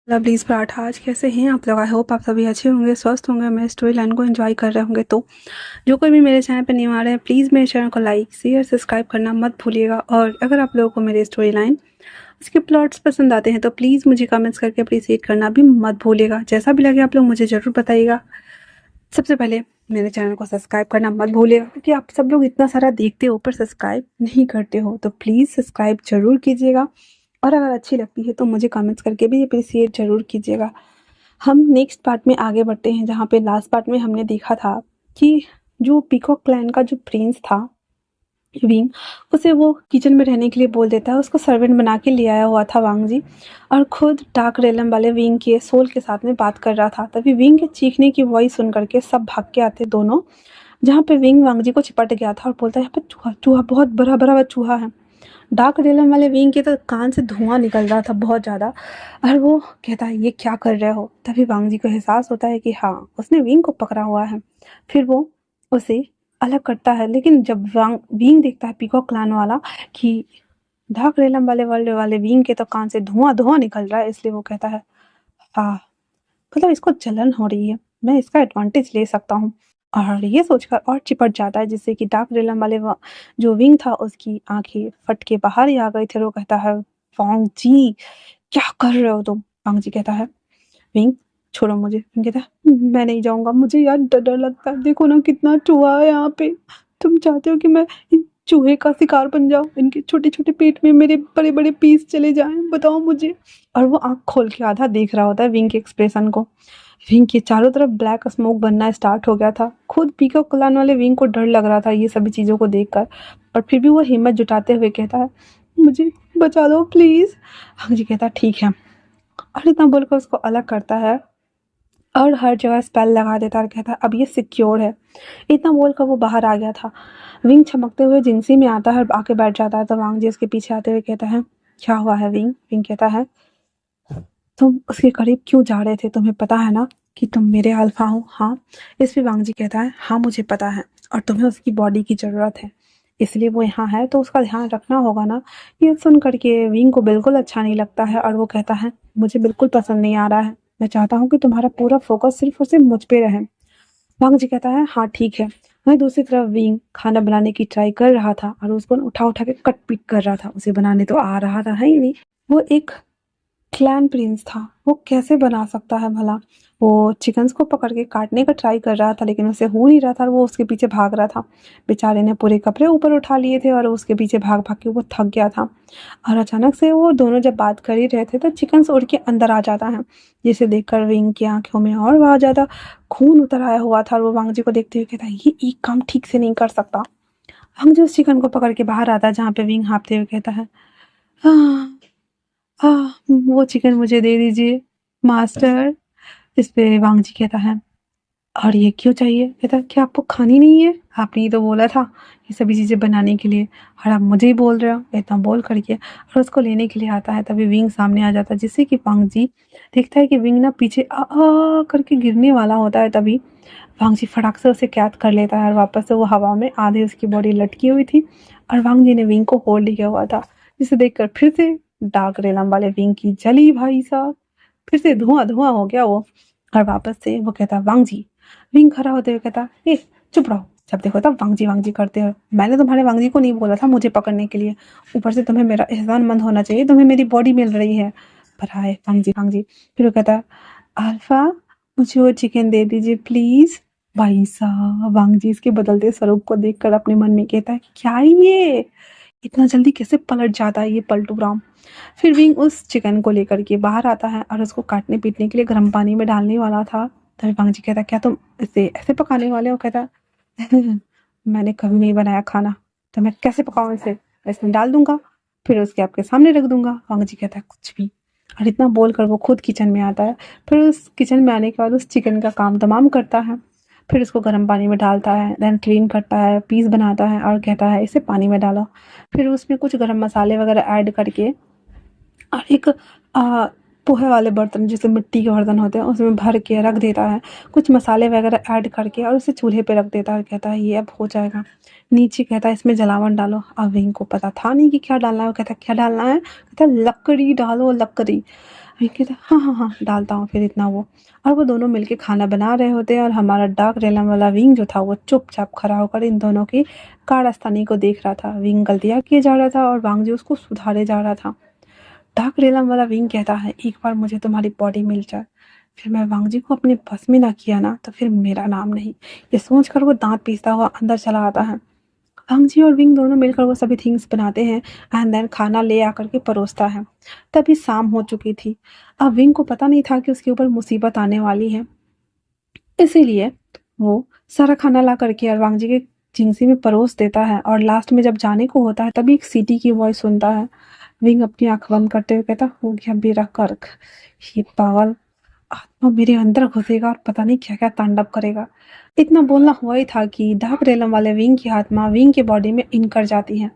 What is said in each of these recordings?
Lovelies paratha आज कैसे हैं आप लोग। आई होप आप सभी अच्छे होंगे, स्वस्थ होंगे, मेरे स्टोरी लाइन को एंजॉय कर रहे होंगे। तो जो कोई भी मेरे चैनल पर न्यू आ रहे हैं, प्लीज़ मेरे चैनल को लाइक शेयर सब्सक्राइब करना मत भूलिएगा। और अगर आप लोगों को मेरी स्टोरी लाइन उसके प्लॉट्स पसंद आते हैं तो प्लीज़ मुझे कमेंट्स करके अप्रिसिएट करना भी मत भूलिएगा। जैसा भी लगे आप लोग मुझे ज़रूर बताइएगा। सबसे पहले मेरे चैनल को सब्सक्राइब करना मत भूलिएगा, क्योंकि आप सब लोग इतना सारा देखते हो पर सब्सक्राइब नहीं करते हो, तो प्लीज़ सब्सक्राइब ज़रूर कीजिएगा। और अगर अच्छी लगती है तो मुझे कमेंट्स करके भी अप्रिसिएट ज़रूर कीजिएगा। हम नेक्स्ट पार्ट में आगे बढ़ते हैं, जहाँ पे लास्ट पार्ट में हमने देखा था कि जो पीकॉक क्लैन का जो प्रिंस था विंग, उसे वो किचन में रहने के लिए बोल देता है। उसको सर्वेंट बना के ले आया हुआ था वांग जी, और खुद डार्क रेलम वाले विंग के सोल के साथ में बात कर रहा था। तभी विंग के चीखने की वॉइस सुन करके सब भाग के आते दोनों, जहाँ पे विंग वांग जी को चिपट गया था और बोलता है, यहाँ पे चूहा चूहा बहुत बड़ा बड़ा चूहा है। डार्क रेलम वाले विंग के तो कान से धुआं निकल रहा था बहुत ज़्यादा, और वो कहता है ये क्या कर रहे हो। तभी वांग जी को एहसास होता है कि हाँ, उसने विंग को पकड़ा हुआ है। फिर वो उसे अलग करता है, लेकिन जब विंग देखता है पीकॉक क्लैन वाला कि डार्क रेलम वाले वर्ल्ड वाले विंग के तो कान से धुआं धुआं निकल रहा है, इसलिए वो कहता है हाँ, मतलब इसको जलन हो रही है, मैं इसका एडवांटेज ले सकता हूँ। और ये सोचकर और चिपट जाता है, जिससे कि डार्क रेलम वाले जो विंग था उसकी आंखें फट के बाहर ही आ गई थे। वो कहता है वांग जी क्या कर रहे हो तुम। वांग जी कहता है विंग छोड़ो मुझे। विंग कहता है मैं नहीं जाऊंगा, मुझे यार डर डर लगता है, देखो ना कितना चूहा है यहाँ पे। तुम चाहते हो कि मैं इन चूहे का शिकार बन जाऊं, इनके छोटे छोटे पेट में मेरे बड़े बड़े पीस चले जाएं, बताओ मुझे। और वो आंख खोल के आधा देख रहा होता है विंग के एक्सप्रेशन को। विंग के चारों तरफ ब्लैक स्मोक बनना स्टार्ट हो गया था। खुद पीकॉक क्लैन वाले विंग को डर लग रहा था ये सभी चीज़ों को देखकर, पर फिर भी वो हिम्मत जुटाते हुए कहता है मुझे बचा दो प्लीज़। हाँ जी कहता ठीक है, और इतना बोलकर उसको अलग करता है और हर जगह स्पेल लगा देता है और कहता है अब ये सिक्योर है। इतना बोलकर वो बाहर आ गया था। विंग चमकते हुए जिंसी में आता है और आके बैठ जाता है। तो वांग जी उसके पीछे आते हुए कहता है क्या हुआ है विंग। विंग कहता है तुम उसके करीब क्यों जा रहे थे, तुम्हें पता है ना कि तुम मेरे अल्फा हो। हाँ। इस पे वांग जी कहता है हाँ मुझे पता है, और तुम्हें उसकी बॉडी की ज़रूरत है, इसलिए वो यहाँ है, तो उसका ध्यान रखना होगा ना। ये सुन करके विंग को बिल्कुल अच्छा नहीं लगता है, और वो कहता है मुझे बिल्कुल पसंद नहीं आ रहा है, मैं चाहता हूँ कि तुम्हारा पूरा फोकस सिर्फ और सिर्फ मुझ पे रहे। वांग जी कहता है हाँ ठीक है। वहीं दूसरी तरफ विंग खाना बनाने की ट्राई कर रहा था, और उसको उठा उठा के कट पीट कर रहा था। उसे बनाने तो आ रहा था है ही नहीं, वो एक क्लैन प्रिंस था, वो कैसे बना सकता है भला। वो चिकन्स को पकड़ के काटने का ट्राई कर रहा था, लेकिन उसे हो नहीं रहा था और वो उसके पीछे भाग रहा था। बेचारे ने पूरे कपड़े ऊपर उठा लिए थे और उसके पीछे भाग भाग के वो थक गया था। और अचानक से वो दोनों जब बात कर ही रहे थे तो चिकन्स उड़ के अंदर आ जाता है, जिसे देखकर विंग की आंखों में और बहुत ज़्यादा खून उतर आया हुआ था। और वो वांग जी को देखते हुए कहता है ये एक काम ठीक से नहीं कर सकता। वांग जी उस चिकन को पकड़ के बाहर आता है, जहाँ पे विंग हाँफते हुए कहता है हाँ हाँ, वो चिकन मुझे दे दीजिए मास्टर। इस पे वांग जी कहता है और ये क्यों चाहिए। कहता है क्या आपको खानी नहीं है, आपने ही तो बोला था ये सभी चीज़ें बनाने के लिए, और आप मुझे ही बोल रहे हो। इतना बोल करके और उसको लेने के लिए आता है। तभी विंग सामने आ जाता है, जिससे कि वांग जी देखता है कि विंग ना पीछे आ करके गिरने वाला होता है। तभी वांग जी फटाक से उसे कैद कर लेता है, और वापस से वो हवा में आधे उसकी बॉडी लटकी हुई थी, और वांग जी ने विंग को होल्ड किया हुआ था। जिसे देखकर फिर से डार्क रेलम वाले विंग की जली भाई साहब, फिर से धुआं धुआं हो गया वो। और वापस से वो कहता वांग जी। विंग खड़ा होते हुए कहता ए चुप रहो, जब देखो तब वांग जी करते हो। मैंने तुम्हारे वांग जी को नहीं बोला था मुझे पकड़ने के लिए, ऊपर से तुम्हें मेरा एहसानमंद होना चाहिए, तुम्हें मेरी बॉडी मिल रही है। पर आए वांग जी। फिर वो कहता अल्फा मुझे वो चिकन दे दीजिए प्लीज। भाई साहब वांग जी इसके बदलते स्वरूप को देखकर अपने मन में कहता है क्या ये इतना जल्दी कैसे पलट जाता है ये पलटू राम। फिर विंग उस चिकन को लेकर के बाहर आता है और उसको काटने पीटने के लिए गर्म पानी में डालने वाला था। तभी वांग जी कहता क्या तुम इसे ऐसे पकाने वाले हो। कहता मैंने कभी नहीं बनाया खाना, तो मैं कैसे पकाऊं इसे, इसमें डाल दूंगा फिर उसके आपके सामने रख दूंगा। वांग जी कहता है कुछ भी, और इतना बोलकर वो खुद किचन में आता है। फिर उस किचन में आने के बाद उस चिकन का काम तमाम करता है। फिर उसको गर्म पानी में डालता है, देन क्लीन करता है, पीस बनाता है और कहता है इसे पानी में डालो। फिर उसमें कुछ गरम मसाले वगैरह ऐड करके और एक पोहे वाले बर्तन जैसे मिट्टी के बर्तन होते हैं उसमें भर के रख देता है, कुछ मसाले वगैरह ऐड करके, और उसे चूल्हे पे रख देता है। कहता है ये अब हो जाएगा। नीचे कहता है इसमें जलावन डालो। अब विंग को पता था नहीं कि क्या डालना है। वो कहता है क्या डालना है। कहता है लकड़ी डालो लकड़ी। विंग कहता है हाँ हाँ हाँ डालता हूँ फिर इतना वो। और वो दोनों मिलके खाना बना रहे होते हैं और हमारा डार्क रेलम वाला विंग जो था वो चुपचाप खड़ा होकर इन दोनों की कारस्तानी को देख रहा था। विंग गलतियाँ किए जा रहा था और वांग जी उसको सुधारे जा रहा था। डार्क रेलम वाला विंग कहता है एक बार मुझे तुम्हारी बॉडी मिल जाए, फिर मैं वांग जी को अपने बस में ना किया ना तो फिर मेरा नाम नहीं। ये सोचकर वो दांत पीसता हुआ अंदर चला आता है। वांग जी और विंग दोनों मिलकर वो सभी थिंग्स बनाते हैं एंड देन खाना ले आकर के परोसता है। तभी शाम हो चुकी थी। अब विंग को पता नहीं था कि उसके ऊपर मुसीबत आने वाली है, इसीलिए वो सारा खाना ला करके और वांग जी के जिंगसी में परोस देता है। और लास्ट में जब जाने को होता है तभी एक सीटी की वॉइस सुनता है। विंग अपनी आंख बंद करते हुए कहता हो गया मेरा कर्क, ये पागल आत्मा मेरे अंदर घुसेगा और पता नहीं क्या क्या तांडव करेगा। इतना बोलना हुआ ही था कि डार्क रेलम वाले विंग की आत्मा विंग की बॉडी में इन कर जाती है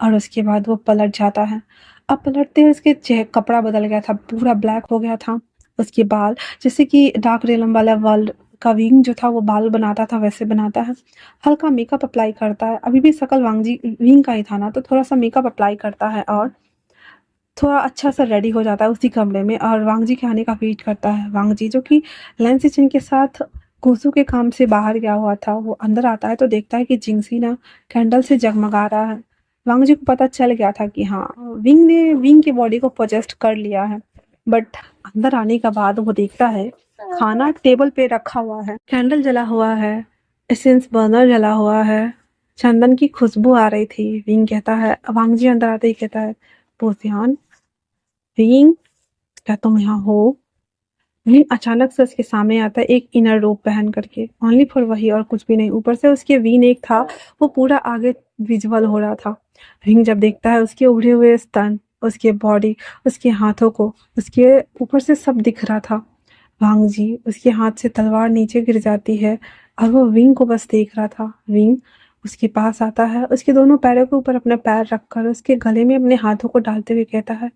और उसके बाद वो पलट जाता है। अब पलटते ही उसके कपड़ा बदल गया था, पूरा ब्लैक हो गया था। उसके बाल जैसे कि डार्क रेलम वाला वर्ल्ड का विंग जो था वो बाल बनाता था वैसे बनाता है। हल्का मेकअप अप्लाई करता है, अभी भी शकल वांगजी विंग का ही था ना तो थोड़ा सा मेकअप अप्लाई करता है और थोड़ा अच्छा सा रेडी हो जाता है उसी कमरे में और वांग जी के आने का वेट करता है। वांग जी जो कि लैंसी चिन के साथ गोसू के काम से बाहर गया हुआ था वो अंदर आता है तो देखता है कि जिंगसी ना कैंडल से जगमगा रहा है। वांग जी को पता चल गया था कि हाँ विंग ने विंग की बॉडी को पोजेस्ट कर लिया है। बट अंदर आने के बाद वो देखता है खाना टेबल पे रखा हुआ है, कैंडल जला हुआ है, एसेंस बर्नर जला हुआ है, चंदन की खुशबू आ रही थी। विंग कहता है, वांग जी अंदर आते ही कहता है पोसियान विंग क्या तुम यहाँ हो। विंग अचानक से उसके सामने आता है एक इनर रोब पहन करके, ओनली फॉर वही और कुछ भी नहीं। ऊपर से उसके वीन एक था वो पूरा आगे विजुअल हो रहा था। विंग जब देखता है उसके उभरे हुए स्तन, उसके बॉडी, उसके हाथों को, उसके ऊपर से सब दिख रहा था। वांग जी उसके हाथ से तलवार नीचे गिर जाती है और वो विंग को बस देख रहा था। विंग उसके पास आता है, उसके दोनों पैरों के ऊपर अपने पैर रखकर उसके गले में अपने हाथों को डालते हुए कहता है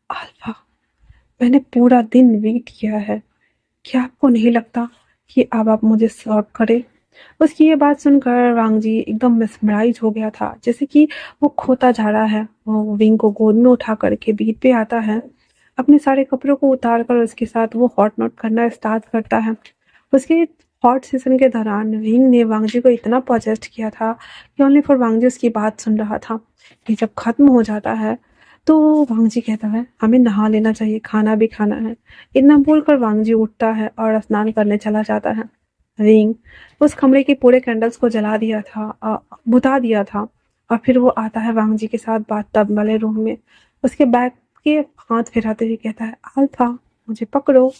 अल्फा, मैंने पूरा दिन वेट किया है, क्या आपको नहीं लगता कि अब आप मुझे सर्व करें। उसकी ये बात सुनकर वांग जी एकदम मिसमराइज हो गया था, जैसे कि वो खोता जा रहा है। वो विंग को गोद में उठा करके बीट पे आता है, अपने सारे कपड़ों को उतार कर उसके साथ वो हॉट नॉट करना स्टार्ट करता है। उसके हॉट सेशन के दौरान विंग ने वांग जी को इतना पॉजेस्ट किया था कि ओनली फॉर वांग जी उसकी बात सुन रहा था। कि जब खत्म हो जाता है तो वांग जी कहता है हमें नहा लेना चाहिए, खाना भी खाना है। इतना बोलकर वांग जी उठता है और स्नान करने चला जाता है। विंग उस कमरे के पूरे कैंडल्स को जला दिया था, बुता दिया था और फिर वो आता है वांग जी के साथ बाथटब वाले रूम में। उसके बैग के हाथ फिराते हुए कहता है अल्फा मुझे पकड़ो,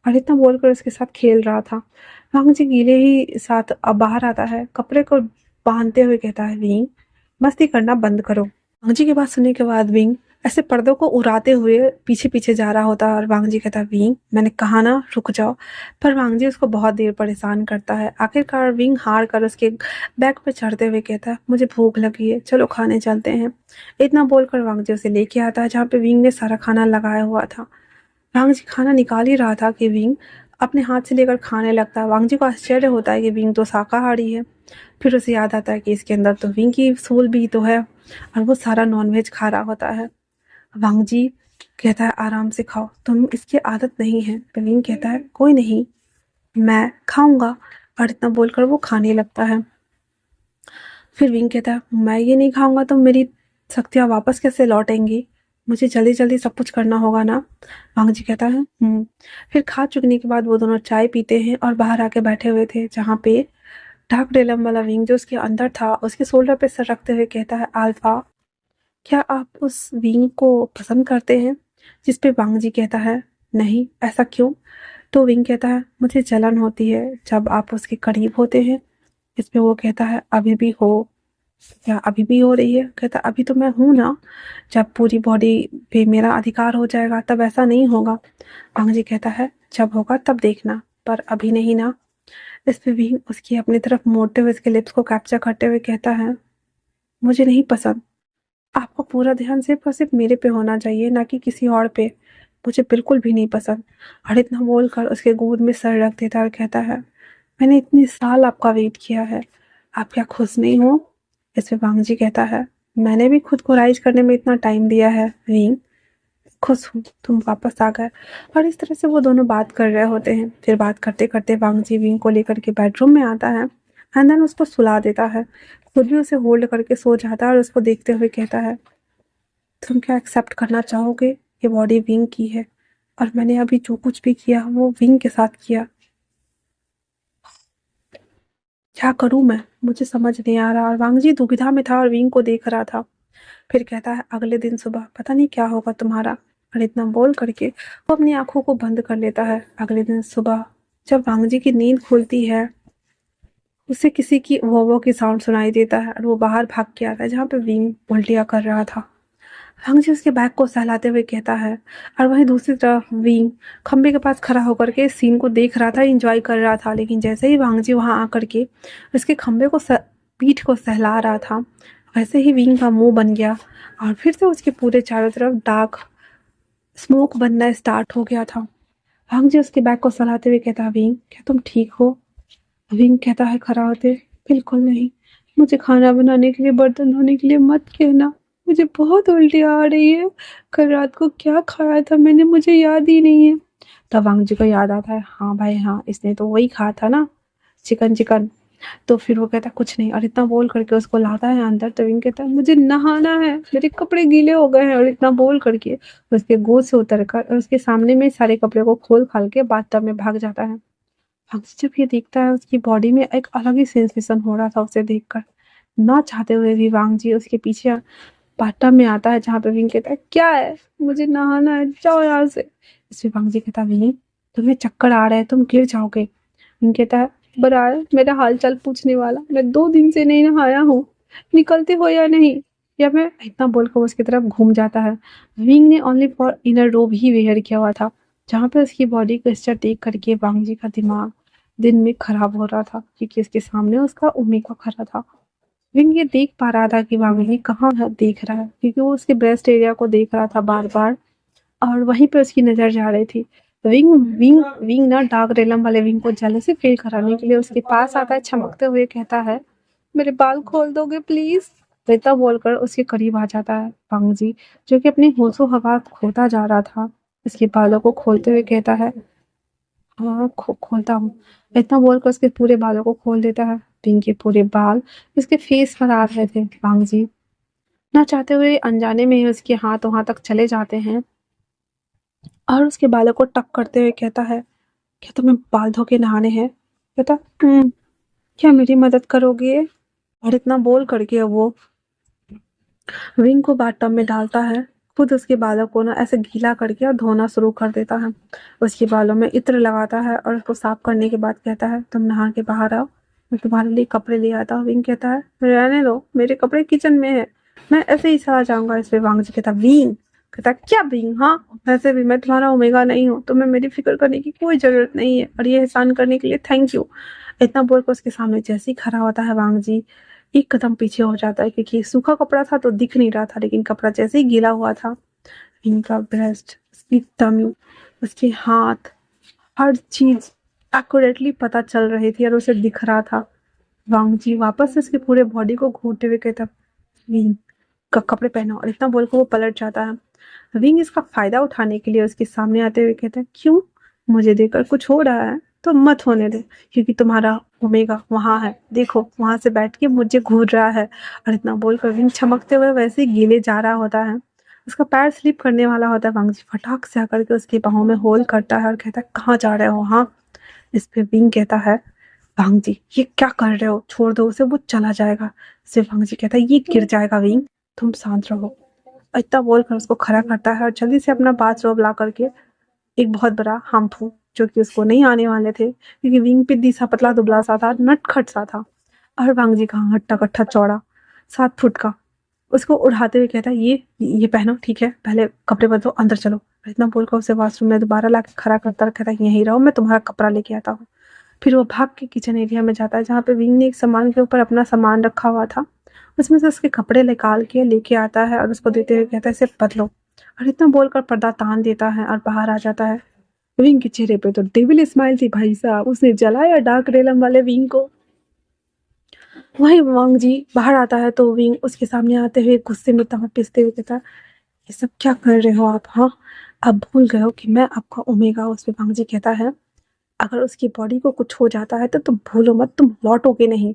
और इतना बोलकर उसके साथ खेल रहा था। वांग जी गीले ही साथ अब बाहर आता है, कपड़े को बांधते हुए कहता है विंग मस्ती करना बंद करो। वांग जी की बात सुनने के बाद विंग ऐसे पर्दों को उड़ाते हुए पीछे पीछे जा रहा होता है और वांग जी कहता है विंग मैंने कहा ना रुक जाओ। पर वांग जी उसको बहुत देर परेशान करता है। आखिरकार विंग हार कर उसके बैग पर चढ़ते हुए कहता है मुझे भूख लगी है, चलो खाने चलते हैं। इतना बोलकर वांग जी उसे लेके आता है जहाँ पे विंग ने सारा खाना लगाया हुआ था। वांग जी खाना निकाल ही रहा था कि विंग अपने हाथ से लेकर खाने लगता है। वांग जी को आश्चर्य होता है कि विंग तो शाकाहारी है। फिर उसे याद आता है कि इसके अंदर तो विंग की सोल भी तो है और वो सारा नॉनवेज खा रहा होता है। वांग जी कहता है आराम से खाओ, तुम इसकी आदत नहीं है। विंग कहता है कोई नहीं मैं खाऊंगा, और इतना बोलकर वो खाने लगता है। फिर विंग कहता है मैं ये नहीं खाऊंगा तो मेरी शक्तियाँ वापस कैसे लौटेंगी, मुझे जल्दी जल्दी सब कुछ करना होगा ना। वांग जी कहता है फिर खा चुकने के बाद वो दोनों चाय पीते हैं और बाहर आके बैठे हुए थे जहाँ पे डार्क रेलम वाला विंग जो उसके अंदर था उसके शोल्डर पे सर रखते हुए कहता है अल्फा क्या आप उस विंग को पसंद करते हैं। जिस पे वांग जी कहता है नहीं, ऐसा क्यों। तो विंग कहता है मुझे जलन होती है जब आप उसके करीब होते हैं। इस पे वो कहता है अभी भी हो, क्या अभी भी हो रही है। कहता अभी तो मैं हूँ ना, जब पूरी बॉडी पे मेरा अधिकार हो जाएगा तब ऐसा नहीं होगा। वांग जी कहता है जब होगा तब देखना, पर अभी नहीं ना। इस पे विंग उसकी अपनी तरफ मोड़ते हुए उसके लिप्स को कैप्चर करते हुए कहता है मुझे नहीं पसंद, आपको पूरा ध्यान सिर्फ और सिर्फ मेरे पे होना चाहिए ना कि किसी और पे, मुझे बिल्कुल भी नहीं पसंद। और इतना बोलकर उसके गोद में सर रख देता और कहता है मैंने इतने साल आपका वेट किया है, आप क्या खुश नहीं हो। इस पे वांग जी कहता है मैंने भी खुद को राइज करने में इतना टाइम दिया है विंग, खुश हूँ तुम वापस आ गए। और इस तरह से वो दोनों बात कर रहे होते हैं। फिर बात करते करते वांग जी विंग को लेकर के बेडरूम में आता है एंड देन उसको सुला देता है। खुद भी उसे होल्ड करके सो जाता है और उसको देखते हुए कहता है, तुम क्या एक्सेप्ट करना चाहोगे ये बॉडी विंग की है और मैंने अभी जो कुछ भी किया वो विंग के साथ किया। क्या करूं मैं, मुझे समझ नहीं आ रहा। और वांग जी दुविधा में था और विंग को देख रहा था। फिर कहता है, अगले दिन सुबह पता नहीं क्या होगा तुम्हारा। और इतना बोल करके वो अपनी आंखों को बंद कर लेता है। अगले दिन सुबह जब वांग जी की नींद खुलती है, उसे किसी की वो की साउंड सुनाई देता है और वो बाहर भाग के आता है जहाँ पे विंग उल्टियाँ कर रहा था। वांग जी उसके बैग को सहलाते हुए कहता है। और वहीं दूसरी तरफ विंग खंबे के पास खड़ा होकर के सीन को देख रहा था, एंजॉय कर रहा था। लेकिन जैसे ही वांग जी वहां आकर के उसके खंबे को पीठ को सहला रहा था, वैसे ही विंग का मुंह बन गया और फिर से उसके पूरे चारों तरफ डार्क स्मोक बनना स्टार्ट हो गया था। वांग जी उसके बैग को सहलाते हुए कहता, विंग क्या तुम ठीक हो? विंग कहता है खड़ा होते, बिल्कुल नहीं, मुझे खाना बनाने के लिए बर्तन धोने के लिए मत कहना, मुझे बहुत उल्टी आ रही है। कल रात को क्या खाया था मैंने, मुझे याद ही नहीं है। तब वांग जी को याद आता है, हाँ भाई हाँ, इसने तो वही खाया था ना, चिकन चिकन। तो फिर वो कहता है कुछ नहीं और इतना बोल करके उसको लाता है अंदर। तो विंग कहता है मुझे नहाना है, मेरे कपड़े गीले हो गए हैं। और इतना बोल करके उसके गोद से उतर कर और उसके सामने में सारे कपड़े को खोल खाल के बाथटब में भाग जाता है। अक्सर जब ये देखता है उसकी बॉडी में एक अलग ही सेंसेशन हो रहा था उसे देखकर। ना चाहते हुए भी वांग जी उसके पीछे बाथटब में आता है जहाँ पे विंग कहता है, क्या है, मुझे नहाना है, जाओ यहाँ से। इस पे वांग जी कहता है, विंग तुम्हें चक्कर आ रहा है, तुम गिर जाओगे। विंग कहता है, बराबर मेरा हाल चाल पूछने वाला, मैं 2 दिन से नहीं नहाया हूँ, निकलते हो या नहीं। या मैं इतना बोलकर उसकी तरफ घूम जाता है। विंग ने ओनली फॉर इनर रोब ही वेयर किया हुआ था, जहाँ पे उसकी बॉडी को स्ट्रक्चर देख करके वांग जी का दिमाग दिन में खराब हो रहा था, क्योंकि उसके सामने उसका ओमेगा खड़ा था। विंग ये देख पा रहा था कि वांग जी कहाँ देख रहा है, क्योंकि वो उसके ब्रेस्ट एरिया को देख रहा था बार बार और वहीं पे उसकी नजर जा रही थी। विंग विंग विंग ना डार्क रेलम वाले विंग को जेलसी फील कराने के लिए उसके पास आता है, चमकते हुए कहता है, मेरे बाल खोल दोगे प्लीज। रेता बोलकर उसके करीब आ जाता है वांग जी, जो कि अपनी होशो हवास खोता जा रहा था। उसके बालों को खोलते हुए कहता है, हाँ खोलता हूँ। इतना बोलकर उसके पूरे बालों को खोल देता है। पिंक के पूरे बाल उसके फेस पर आ रहे थे। वांग जी ना चाहते हुए अनजाने में ही उसके हाथ वहां तक चले जाते हैं और उसके बालों को टक करते हुए कहता है, क्या तुम्हें बाल धो के नहाने हैं? कहता, क्या मेरी मदद करोगे? और इतना बोल करके वो विंग को बाथटब में डालता है, खुद उसके बालों को ना ऐसे गीला करके और धोना शुरू कर देता है। उसके बालों में इत्र लगाता है और उसको साफ करने के बाद कहता है, तुम नहा के बाहर आओ, मैं तुम्हारे लिए कपड़े ले आता हूँ। विंग कहता है, रहने दो, मेरे कपड़े किचन में है, मैं ऐसे ही चला जाऊंगा। इस पे वांग जी कहता, विंग कहता, क्या विंग, हाँ वैसे भी मैं तुम्हारा ओमेगा नहीं हूँ, तुम्हें मेरी फिक्र करने की कोई जरूरत नहीं है और ये एहसान करने के लिए थैंक यू। इतना बोलकर उसके सामने जैसे ही खड़ा होता है वांग जी एक कदम पीछे हो जाता है, क्योंकि सूखा कपड़ा था तो दिख नहीं रहा था, लेकिन कपड़ा जैसे ही गीला हुआ था, इनका ब्रेस्ट, उसकी टमी, उसके हाथ, हर चीज एक्यूरेटली पता चल रही थी और उसे दिख रहा था। वांग जी वापस से उसके पूरे बॉडी को घूरते हुए कहता, विंग का कपड़े पहनो। और इतना बोलकर वो पलट जाता है। विंग इसका फायदा उठाने के लिए उसके सामने आते हुए कहता है, क्यों, मुझे देखकर कुछ हो रहा है तो मत होने दे, क्योंकि तुम्हारा ओमेगा वहां है, देखो वहां से बैठ के मुझे घूर रहा है। और इतना बोलकर विंग चमकते हुए वैसे ही गीले जा रहा होता है। उसका पैर स्लिप करने वाला होता है। वांग जी फटाक से आकर के उसकी बाहों में होल करता है और कहता है, कहाँ जा रहे हो? हाँ। इस पे विंग कहता है, वांग जी ये क्या कर रहे हो, छोड़ दो उसे, वो चला जाएगा। सिर्फ वांग जी कहता है, ये गिर जाएगा विंग, तुम शांत रहो। इतना बोलकर उसको खड़ा करता है और जल्दी से अपना बाथरोब ला करके एक बहुत बड़ा हार्मफुल, जो कि उसको नहीं आने वाले थे, क्योंकि विंग पिद्दी सा पतला दुबला सा था, नटखट सा था। और वांग जी का हट्टा कट्ठा चौड़ा 7 फुट का, उसको उड़ाते हुए कहता है, ये पहनो, ठीक है, पहले कपड़े बदलो, अंदर चलो। इतना बोलकर उसे वॉशरूम में दोबारा ला के खड़ा करता कहता है, यहीं रहो, मैं तुम्हारा कपड़ा लेके आता हूँ। फिर वो भाग के किचन एरिया में जाता है, जहाँ पे विंग ने एक सामान के ऊपर अपना सामान रखा हुआ था, उसमें से उसके कपड़े निकाल के लेके आता है और उसको देते हुए कहता है, इसे बदलो। और इतना बोलकर पर्दा तान देता है और बाहर आ जाता है। विंग के चेहरे पे तो डेविल स्माइल थी भाई साहब, उसने जलाया डार्क रेलम वाले विंग को। वहीं वांग जी बाहर आता है तो विंग उसके सामने आते हुए गुस्से में दांत पिसते हुए कहता है, ये सब क्या कर रहे हो आप? हाँ, आप भूल गए हो कि मैं आपका ओमेगा। उस पे वांगजी कहता है, अगर उसकी बॉडी को कुछ हो जाता है तो तुम भूलो मत, तुम लौटोगे नहीं।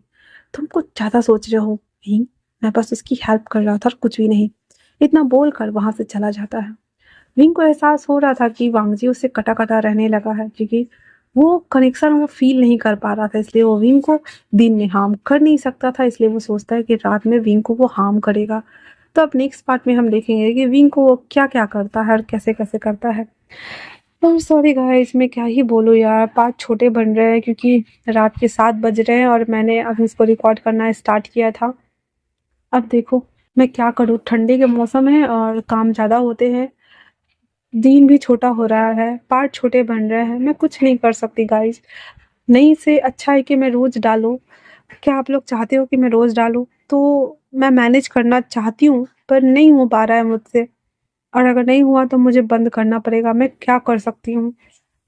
तुम कुछ ज़्यादा सोच रहे हो। नहीं, मैं बस उसकी हेल्प कर रहा था और कुछ भी नहीं। इतना बोलकर वहाँ से चला जाता है। विंग को एहसास हो रहा था कि वांगजी उससे कटा-कटा रहने लगा है, क्योंकि वो कनेक्शन वो फ़ील नहीं कर पा रहा था, इसलिए वो विंग को दिन में हार्म कर नहीं सकता था, इसलिए वो सोचता है कि रात में विंग को वो हार्म करेगा। तो अब नेक्स्ट पार्ट में हम देखेंगे कि विंग को वो क्या-क्या करता है और कैसे-कैसे करता है। ओह सॉरी गाइस, मैं क्या ही बोलूँ यार, पार्ट छोटे बन रहे हैं क्योंकि रात के 7 बज रहे हैं और मैंने अभी इसको रिकॉर्ड करना स्टार्ट किया था। अब देखो मैं क्या करूँ, ठंडी के मौसम है और काम ज़्यादा होते हैं। दिन भी छोटा हो रहा है, पार्ट छोटे बन रहे हैं, मैं कुछ नहीं कर सकती गाइस। नहीं से अच्छा है कि मैं रोज़ डालूँ। क्या आप लोग चाहते हो कि मैं रोज़ डालूँ? तो मैं मैनेज करना चाहती हूँ, पर नहीं हो पा रहा है मुझसे, और अगर नहीं हुआ तो मुझे बंद करना पड़ेगा। मैं क्या कर सकती हूँ?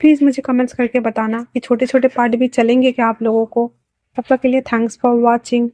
प्लीज़ मुझे कमेंट्स करके बताना कि छोटे-छोटे पार्ट भी चलेंगे क्या आप लोगों को? तब तक के लिए थैंक्स फॉर वॉचिंग।